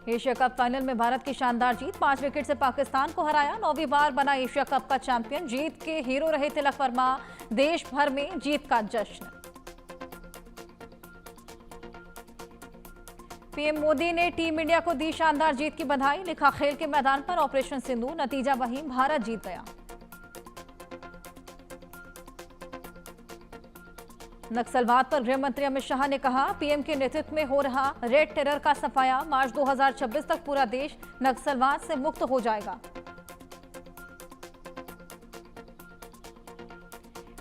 Asia cup final में भारत की शानदार जीत, 5 विकेट से पाकिस्तान को हराया। 9वीं बार बना एशिया कप का चैंपियन। जीत के हीरो रहे तिलक वर्मा, देश भर में जीत का जश्न। पीएम मोदी ने टीम इंडिया को दी शानदार जीत की बधाई। लिखा, खेल के मैदान पर ऑपरेशन सिंधु, नतीजा वही, भारत जीत गया। नक्सलवाद पर गृह मंत्री अमित शाह ने कहा, पीएम के नेतृत्व में हो रहा रेड टेरर का सफाया। मार्च 2026 तक पूरा देश नक्सलवाद से मुक्त हो जाएगा।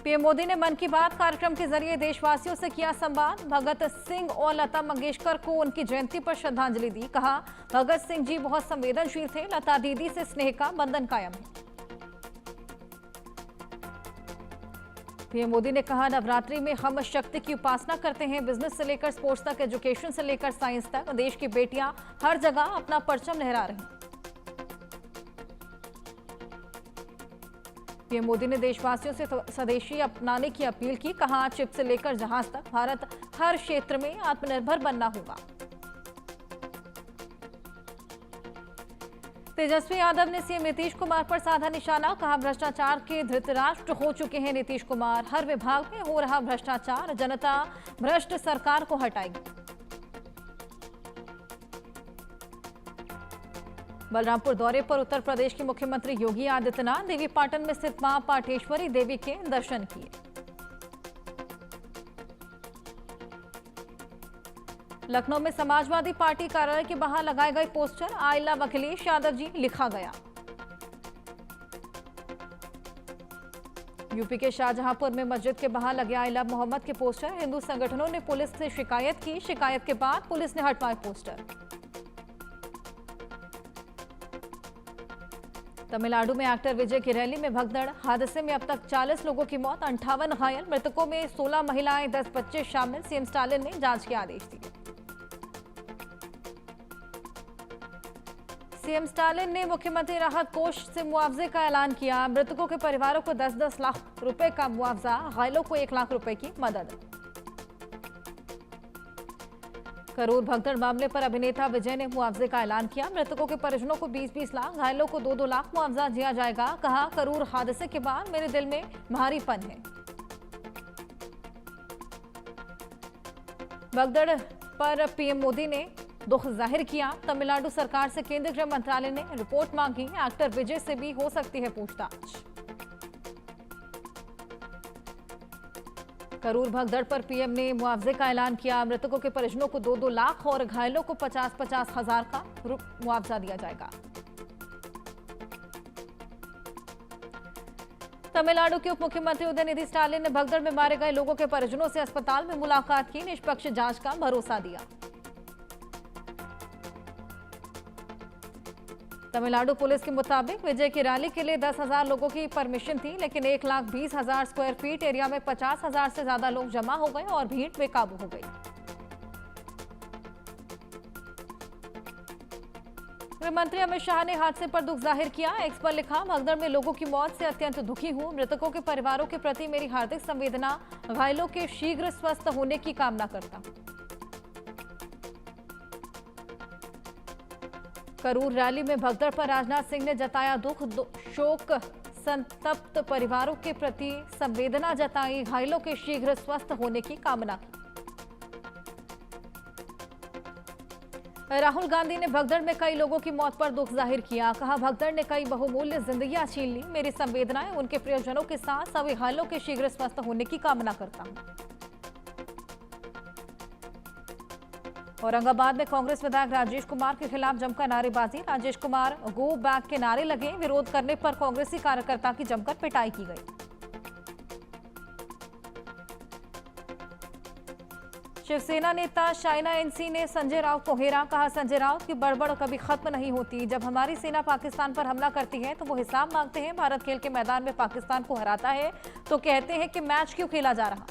पीएम मोदी ने मन की बात कार्यक्रम के जरिए देशवासियों से किया संवाद। भगत सिंह और लता मंगेशकर को उनकी जयंती पर श्रद्धांजलि दी। कहा, भगत सिंह जी बहुत संवेदनशील थे, लता दीदी से स्नेह का बंधन कायम है। पीएम मोदी ने कहा, नवरात्रि में हम शक्ति की उपासना करते हैं। बिजनेस से लेकर स्पोर्ट्स तक, एजुकेशन से लेकर साइंस तक, देश की बेटियां हर जगह अपना परचम लहरा रही। पीएम मोदी ने देशवासियों से स्वदेशी अपनाने की अपील की। कहा, चिप से लेकर जहाज तक भारत हर क्षेत्र में आत्मनिर्भर बनना होगा। तेजस्वी यादव ने सीएम नीतीश कुमार पर साधा निशाना। कहा, भ्रष्टाचार के धृतराष्ट्र हो चुके हैं नीतीश कुमार। हर विभाग में हो रहा भ्रष्टाचार, जनता भ्रष्ट सरकार को हटाएगी। बलरामपुर दौरे पर उत्तर प्रदेश के मुख्यमंत्री योगी आदित्यनाथ देवी पाटन में स्थित मां पाटेश्वरी देवी के दर्शन किए। लखनऊ में समाजवादी पार्टी कार्यालय के बाहर लगाए गए poster, I love Akhilesh Yadav ji लिखा गया। यूपी के शाहजहांपुर में मस्जिद के बाहर लगे आई लव मोहम्मद के पोस्टर। हिंदू संगठनों ने पुलिस से शिकायत की। शिकायत के बाद पुलिस ने हटवाए पोस्टर। तमिलनाडु में एक्टर विजय की रैली में भगदड़। हादसे में अब तक 40 लोगों की मौत, 58 घायल। मृतकों में 16 महिलाएं, 10 बच्चे शामिल। सीएम स्टालिन ने जांच के आदेश दिए। सीएम स्टालिन ने मुख्यमंत्री राहत कोष से मुआवजे का ऐलान किया। मृतकों के परिवारों को 10-10 लाख रुपए का मुआवजा, घायलों को 1 लाख रुपए की मदद। करूर भगदड़ मामले पर अभिनेता विजय ने मुआवजे का ऐलान किया। मृतकों के परिजनों को 20-20 लाख, घायलों को 2-2 लाख मुआवजा दिया जाएगा। कहा, करूर हादसे के बाद मेरे दिल में भारीपन है। भगदड़ पर पीएम मोदी ने दुख जाहिर किया। तमिलनाडु सरकार से केंद्रीय गृह मंत्रालय ने रिपोर्ट मांगी। एक्टर विजय से भी हो सकती है पूछताछ। करूर भगदड़ पर पीएम ने मुआवजे का ऐलान किया। मृतकों के परिजनों को 2-2 लाख और घायलों को 50-50 हजार का मुआवजा दिया जाएगा। तमिलनाडु के उप मुख्यमंत्री उदयनिधि स्टालिन ने भगदड़ में मारे गए लोगों के परिजनों से अस्पताल में मुलाकात की। निष्पक्ष जांच का भरोसा दिया। तमिलनाडु पुलिस के मुताबिक विजय की रैली के लिए 10,000 लोगों की परमिशन थी, लेकिन 1,20,000 स्क्वायर फीट एरिया में 50,000 से ज्यादा लोग जमा हो गए और भीड़ बेकाबू हो गई। गृह मंत्री अमित शाह ने हादसे पर दुख जाहिर किया। एक्स पर लिखा, भगदड़ में लोगों की मौत से अत्यंत दुखी हूं। मृतकों के परिवारों के प्रति मेरी हार्दिक संवेदना। घायलों के शीघ्र स्वस्थ होने की कामना करता हूं। करूर रैली में भगदड़ पर राजनाथ सिंह ने जताया दुख, शोक संतप्त परिवारों के प्रति संवेदना जताई। घायलों के शीघ्र स्वस्थ होने की कामना की। राहुल गांधी ने भगदड़ में कई लोगों की मौत पर दुख जाहिर किया। कहा, भगदड़ ने कई बहुमूल्य जिंदगियां छीन ली। मेरी संवेदनाएं उनके प्रियजनों के साथ सभी घायलों के शीघ्र स्वस्थ होने की कामना करता हूं। औरंगाबाद में कांग्रेस विधायक राजेश कुमार के खिलाफ जमकर नारेबाजी। राजेश कुमार गो बैक के नारे लगे। विरोध करने पर कांग्रेसी कार्यकर्ता की जमकर पिटाई की गई। शिवसेना नेता शाइना एनसी ने संजय राउत को घेरा। कहा, संजय राउत की बड़बड़ कभी खत्म नहीं होती। जब हमारी सेना पाकिस्तान पर हमला करती है तो वो हिसाब मांगते हैं। भारत खेल के मैदान में पाकिस्तान को हराता है तो कहते हैं कि मैच क्यों खेला जा रहा।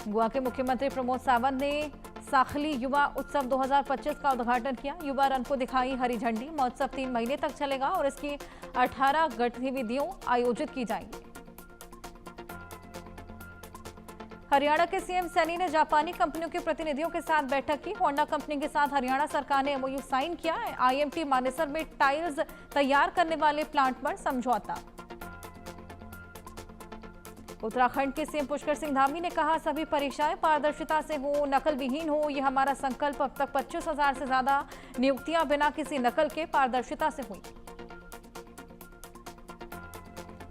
गोवा के मुख्यमंत्री प्रमोद सावंत ने साखली युवा उत्सव 2025 का उद्घाटन किया। युवा रन को दिखाई हरी झंडी। महोत्सव 3 महीने तक चलेगा और इसकी 18 गतिविधियां आयोजित की जाएंगी। हरियाणा के सीएम सैनी ने जापानी कंपनियों के प्रतिनिधियों के साथ बैठक की। होंडा कंपनी के साथ हरियाणा सरकार ने एमओयू साइन किया। आईएमटी मानेसर में टाइल्स तैयार करने वाले प्लांट पर समझौता। उत्तराखंड के सीएम पुष्कर सिंह धामी ने कहा, सभी परीक्षाएं पारदर्शिता से हो, नकल विहीन हो, यह हमारा संकल्प। अब तक 25,000 से ज्यादा नियुक्तियां बिना किसी नकल के पारदर्शिता से हुई।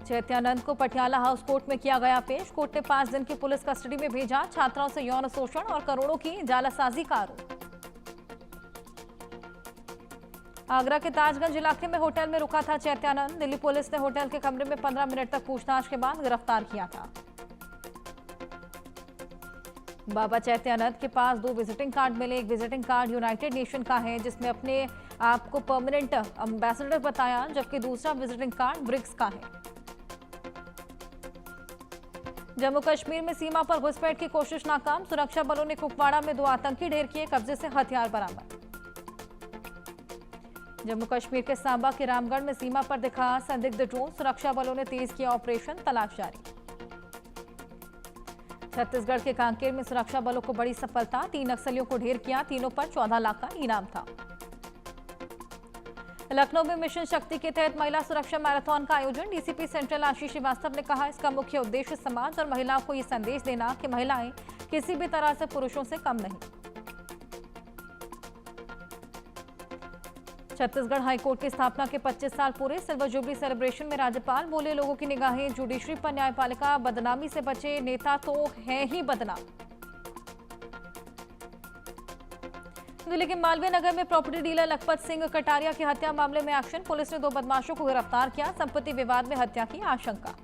चैत्यानंद को पटियाला हाउस कोर्ट में किया गया पेश। कोर्ट ने 5 दिन की पुलिस कस्टडी में भेजा। छात्राओं से यौन शोषण और करोड़ों की जालसाजी का आरोप। आगरा के ताजगंज इलाके में होटल में रुका था चैत्यानंद। दिल्ली पुलिस ने होटल के कमरे में 15 मिनट तक पूछताछ के बाद गिरफ्तार किया था। बाबा चैत्यानंद के पास 2 विजिटिंग कार्ड मिले। एक विजिटिंग कार्ड यूनाइटेड नेशन का है, जिसमें अपने आप को परमानेंट एम्बेसडर बताया, जबकि दूसरा विजिटिंग कार्ड ब्रिक्स का है। जम्मू कश्मीर में सीमा पर घुसपैठ की कोशिश नाकाम। सुरक्षा बलों ने कुपवाड़ा में 2 आतंकी ढेर किए। कब्जे से हथियार बरामद। जम्मू कश्मीर के सांबा के रामगढ़ में सीमा पर दिखा संदिग्ध ड्रोन। सुरक्षा बलों ने तेज किया ऑपरेशन, तलाश जारी। छत्तीसगढ़ के कांकेर में सुरक्षा बलों को बड़ी सफलता। 3 नक्सलियों को ढेर किया। तीनों पर 14 लाख का इनाम था। लखनऊ में मिशन शक्ति के तहत महिला सुरक्षा मैराथन का आयोजन। डीसीपी सेंट्रल आशीष श्रीवास्तव ने कहा, इसका मुख्य उद्देश्य समाज और महिलाओं को ये संदेश देना कि महिलाएं किसी भी तरह से पुरुषों से कम नहीं। छत्तीसगढ़ हाईकोर्ट की स्थापना के 25 साल पूरे। सिल्वर जुबली सेलिब्रेशन में राज्यपाल बोले, लोगों की निगाहें जुडिशरी पर, न्यायपालिका बदनामी से बचे, नेता तो है ही बदनाम। दिल्ली के मालवीय नगर में प्रॉपर्टी डीलर लखपत सिंह कटारिया की हत्या मामले में एक्शन। पुलिस ने 2 बदमाशों को गिरफ्तार किया। संपत्ति विवाद में हत्या की आशंका।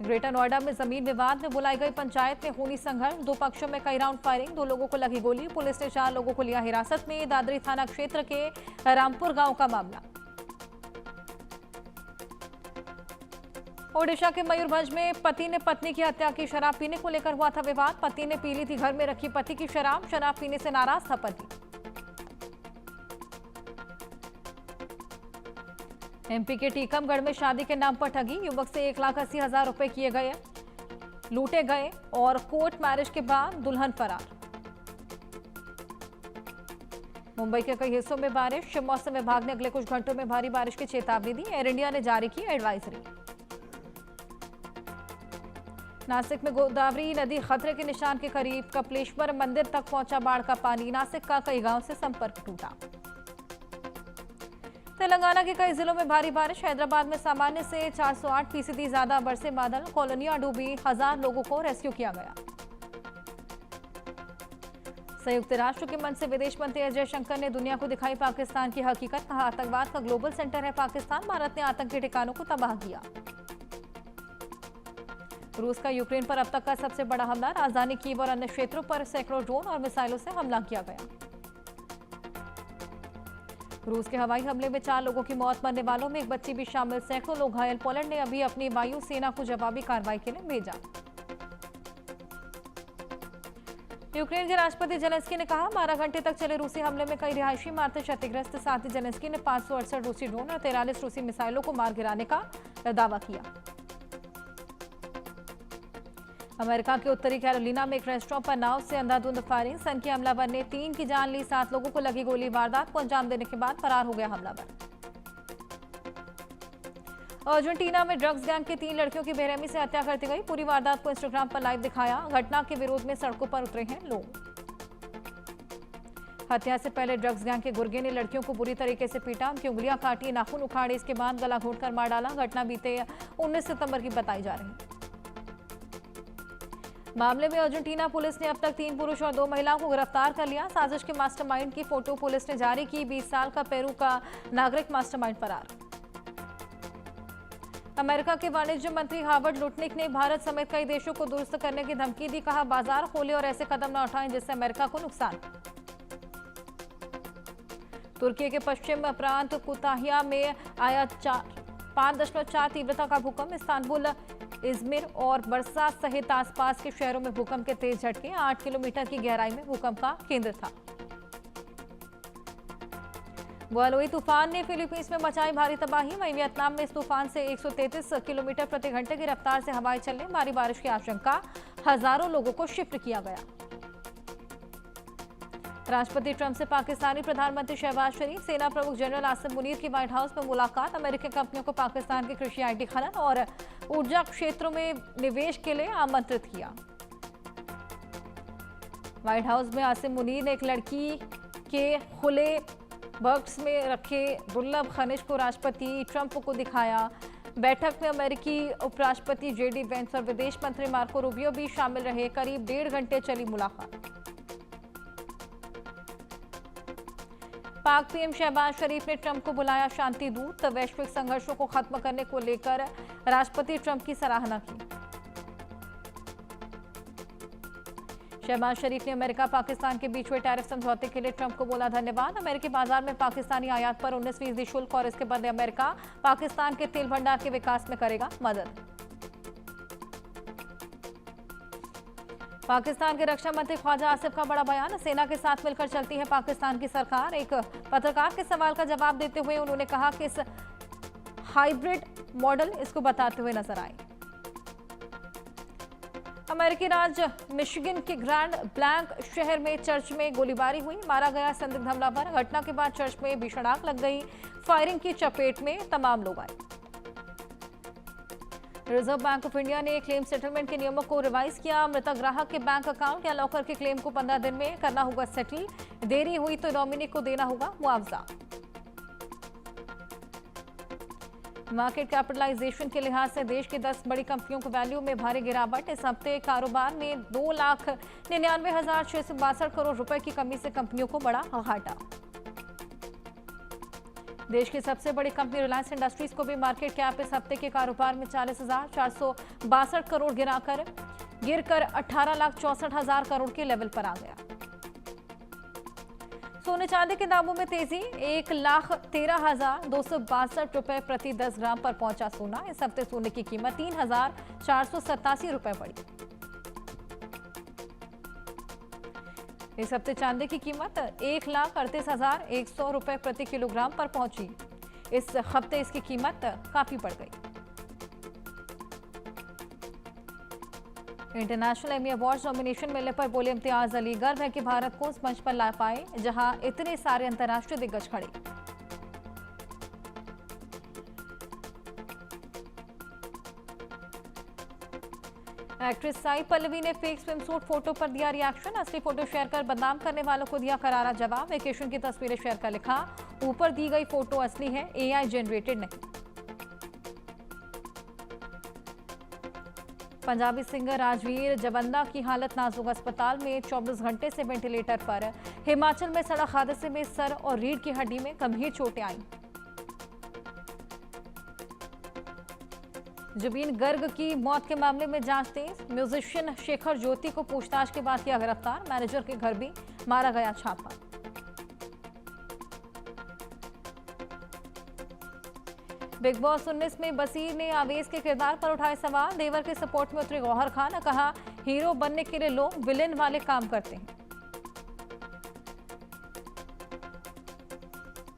ग्रेटर नोएडा में जमीन विवाद में बुलाई गई पंचायत में खूनी संघर्ष। 2 पक्षों में कई राउंड फायरिंग। 2 लोगों को लगी गोली। पुलिस ने 4 लोगों को लिया हिरासत में। दादरी थाना क्षेत्र के रामपुर गांव का मामला। ओडिशा के मयूरभंज में पति ने पत्नी की हत्या की। शराब पीने को लेकर हुआ था विवाद। पति ने पी ली थी घर में रखी पति की शराब। शराब पीने से नाराज था पति। एमपी के टीकमगढ़ में शादी के नाम पर ठगी। युवक से 1,80,000 रुपए किए गए, लूटे गए और कोर्ट मैरिज के बाद दुल्हन फरार। मुंबई के कई हिस्सों में बारिश। मौसम विभाग ने अगले कुछ घंटों में भारी बारिश की चेतावनी दी। एयर इंडिया ने जारी की एडवाइजरी। नासिक में गोदावरी नदी खतरे के निशान के करीब। कपिलेश्वर मंदिर तक पहुंचा बाढ़ का पानी। नासिक का कई गांव से संपर्क टूटा। तेलंगाना के कई जिलों में भारी बारिश। हैदराबाद में सामान्य से 408% ज्यादा बरसे बादल। कॉलोनियां डूबी। 1000 लोगों को रेस्क्यू किया गया। संयुक्त राष्ट्र के मंच से विदेश मंत्री एस जयशंकर ने दुनिया को दिखाई पाकिस्तान की हकीकत। कहा, आतंकवाद का ग्लोबल सेंटर है पाकिस्तान। भारत ने आतंकी ठिकानों को तबाह किया। रूस का यूक्रेन पर अब तक का सबसे बड़ा हमला। राजधानी कीव और अन्य क्षेत्रों पर सैकड़ों ड्रोन और मिसाइलों से हमला किया गया। रूस के हवाई हमले में 4 लोगों की मौत। मरने वालों में एक बच्ची भी शामिल। सैकड़ों लोग घायल। पोलैंड ने अभी अपनी वायु सेना को जवाबी कार्रवाई के लिए भेजा। यूक्रेन के राष्ट्रपति जेलेंस्की ने कहा, 12 घंटे तक चले रूसी हमले में कई रिहायशी इमारतें क्षतिग्रस्त। साथ ही जेलेंस्की ने 568 रूसी ड्रोन और 43 रूसी मिसाइलों को मार गिराने का दावा किया। अमेरिका के उत्तरी कैरोलिना में एक रेस्टोरेंट पर नाव से अंधाधुंध फायरिंग। सन के हमलावर ने 3 की जान ली। 7 लोगों को लगी गोली। वारदात को अंजाम देने के बाद फरार हो गया हमलावर। अर्जेंटीना में ड्रग्स गैंग की 3 लड़कियों की बेरहमी से हत्या कर दी गई। पूरी वारदात को इंस्टाग्राम पर लाइव दिखाया। घटना के विरोध में सड़कों पर उतरे हैं लोग। हत्या से पहले ड्रग्स गैंग के गुर्गे ने लड़कियों को बुरी तरीके से पीटा। उनकी उंगलियां काटी, नाखून उखाड़े। इसके बाद गला घोंटकर मार डाला। घटना बीते 19 सितंबर की बताई जा रही है। मामले में अर्जेंटीना पुलिस ने अब तक 3 पुरुष और 2 महिलाओं को गिरफ्तार कर लिया। साजिश के मास्टरमाइंड की फोटो पुलिस ने जारी की। 20 साल का पेरू का नागरिक मास्टरमाइंड फरार। अमेरिका के वाणिज्य मंत्री हावर्ड लुटनिक ने भारत समेत कई देशों को दुरुस्त करने की धमकी दी। कहा, बाजार खोले और ऐसे कदम न उठाएं जिससे अमेरिका को नुकसान। तुर्की के पश्चिम प्रांत कुताहिया में आया 5.4 तीव्रता का भूकंप। इस्तांबुल, इजमिर और बरसा सहित आसपास के शहरों में भूकंप के तेज झटके। 8 किलोमीटर की गहराई में भूकंप का केंद्र था। बुआलोई तूफान ने फिलीपींस में मचाई भारी तबाही। वहीं वियतनाम में इस तूफान से 133 किलोमीटर प्रति घंटे की रफ्तार से हवाएं चलने, भारी बारिश की आशंका, हजारों लोगों को शिफ्ट किया गया। राष्ट्रपति ट्रंप से पाकिस्तानी प्रधानमंत्री शहबाज शरीफ, सेना प्रमुख जनरल आसिम मुनीर की व्हाइट हाउस में मुलाकात। अमेरिकी कंपनियों को पाकिस्तान के कृषि, आईटी, खनन और ऊर्जा क्षेत्रों में निवेश के लिए आमंत्रित किया। व्हाइट हाउस में आसिम मुनीर ने एक लड़की के खुले बॉक्स में रखे दुर्लभ खनिज को राष्ट्रपति ट्रंप को दिखाया। बैठक में अमेरिकी उपराष्ट्रपति जेडी वेंस और विदेश मंत्री मार्को रूबियो भी शामिल रहे। करीब 1.5 घंटे चली मुलाकात। पाक पीएम शहबाज शरीफ ने ट्रंप को बुलाया शांति दूत। वैश्विक संघर्षों को खत्म करने को लेकर राष्ट्रपति ट्रंप की सराहना की। शहबाज शरीफ ने अमेरिका पाकिस्तान के बीच हुए टैरिफ समझौते के लिए ट्रंप को बोला धन्यवाद। अमेरिकी बाजार में पाकिस्तानी आयात पर 19% शुल्क और इसके बदले अमेरिका पाकिस्तान के तेल भंडार के विकास में करेगा मदद। पाकिस्तान के रक्षा मंत्री ख्वाजा आसिफ का बड़ा बयान। सेना के साथ मिलकर चलती है पाकिस्तान की सरकार। एक पत्रकार के सवाल का जवाब देते हुए उन्होंने कहा कि इस हाइब्रिड मॉडल इसको बताते हुए नजर आए। अमेरिकी राज्य मिशिगन के ग्रैंड ब्लैंक शहर में चर्च में गोलीबारी हुई, मारा गया संदिग्ध हमलावर। घटना के बाद चर्च में भीषण आग लग गई। फायरिंग की चपेट में तमाम लोग आए। रिजर्व बैंक ऑफ इंडिया ने क्लेम सेटलमेंट के नियमों को रिवाइज किया। मृतक ग्राहक के बैंक अकाउंट या लॉकर के क्लेम को 15 दिन में करना होगा सेटल। देरी हुई तो नॉमिनी को देना होगा मुआवजा। मार्केट कैपिटलाइजेशन के लिहाज से देश की 10 बड़ी कंपनियों को वैल्यू में भारी गिरावट। इस हफ्ते कारोबार में 2,99,662 करोड़ रुपए की कमी से कंपनियों को बड़ा घाटा। देश की सबसे बड़ी कंपनी रिलायंस इंडस्ट्रीज को भी मार्केट कैप इस हफ्ते के कारोबार में 40,462 करोड़ गिरकर 18,64,000 करोड़ के लेवल पर आ गया। सोने चांदी के दामों में तेजी। 1,13,262 रुपए प्रति 10 ग्राम पर पहुंचा सोना। इस हफ्ते सोने की कीमत 3,487 रुपए बढ़ी। इस हफ्ते चांदी की कीमत 1,38,100 रुपए प्रति किलोग्राम पर पहुंची। इस हफ्ते इसकी कीमत काफी बढ़ गई। इंटरनेशनल एमी अवार्ड नॉमिनेशन मिलने पर बोले इम्तियाज अली, गर्व है कि भारत को उस मंच पर ला पाए जहां इतने सारे अंतर्राष्ट्रीय दिग्गज खड़े। एक्ट्रेस साई पल्लवी ने फेक स्विमसूट फोटो पर दिया रिएक्शन। असली फोटो शेयर कर बदनाम करने वालों को दिया करारा जवाब। वेकेशन की तस्वीरें शेयर कर लिखा, ऊपर दी गई फोटो असली है, एआई जनरेटेड नहीं। पंजाबी सिंगर राजवीर जवंदा की हालत नाजुक, अस्पताल में 24 घंटे से वेंटिलेटर पर। हिमाचल में सड़क हादसे में सर और रीढ़ की हड्डी में गंभीर चोटें आईं। जुबीन गर्ग की मौत के मामले में जांच तेज। म्यूजिशियन शेखर ज्योति को पूछताछ के बाद किया गिरफ्तार। मैनेजर के घर भी मारा गया छापा। बिग बॉस 19 में बसीर ने आवेश के किरदार पर उठाए सवाल। देवर के सपोर्ट में उतरे गौहर खान, कहा हीरो बनने के लिए लोग विलेन वाले काम करते हैं।